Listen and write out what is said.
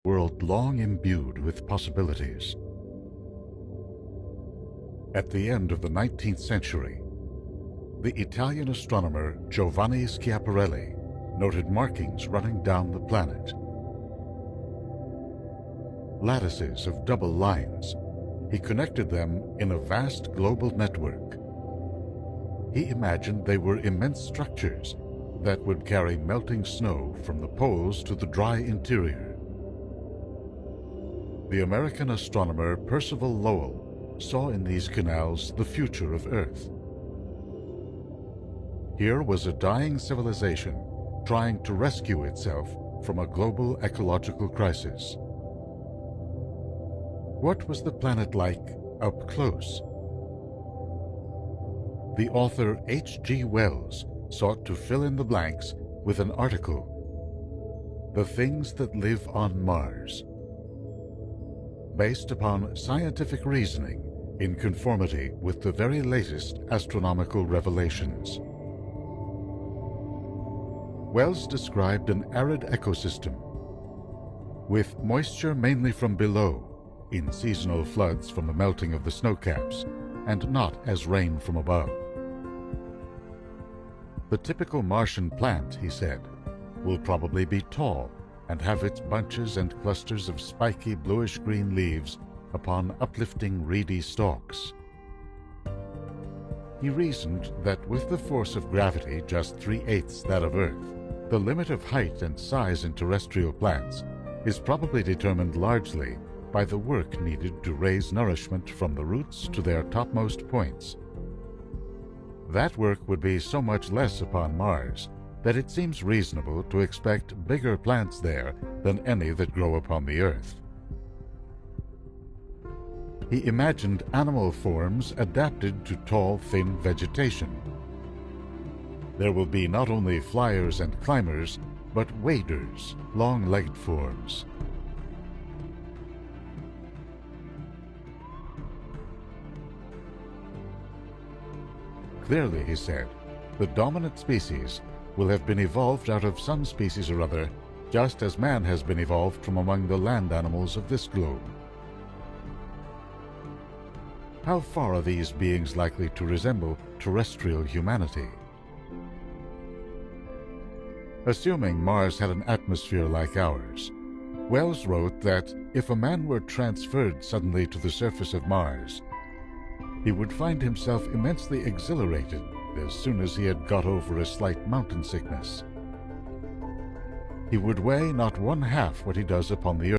world long imbued with possibilities. At the end of the 19th century, the Italian astronomer Giovanni Schiaparelli noted markings running down the planet. Lattices of double lines. He connected them in a vast global network. He imagined they were immense structures that would carry melting snow from the poles to the dry interior. The American astronomer Percival Lowell saw in these canals the future of Earth. Here was a dying civilization trying to rescue itself from a global ecological crisis. What was the planet like up close? The author H.G. Wells sought to fill in the blanks with an article, "The Things That Live on Mars," based upon scientific reasoning in conformity with the very latest astronomical revelations. Wells described an arid ecosystem with moisture mainly from below, in seasonal floods from the melting of the snowcaps, and not as rain from above. The typical Martian plant, he said, will probably be tall and have its bunches and clusters of spiky bluish-green leaves upon uplifting reedy stalks. He reasoned that with the force of gravity just 3/8 that of Earth, the limit of height and size in terrestrial plants is probably determined largely by the work needed to raise nourishment from the roots to their topmost points. That work would be so much less upon Mars that it seems reasonable to expect bigger plants there than any that grow upon the Earth. He imagined animal forms adapted to tall, thin vegetation. There will be not only flyers and climbers, but waders, long-legged forms. Clearly, he said, the dominant species will have been evolved out of some species or other, just as man has been evolved from among the land animals of this globe. How far are these beings likely to resemble terrestrial humanity? Assuming Mars had an atmosphere like ours, Wells wrote that if a man were transferred suddenly to the surface of Mars, he would find himself immensely exhilarated as soon as he had got over a slight mountain sickness. He would weigh not 1/2 what he does upon the Earth.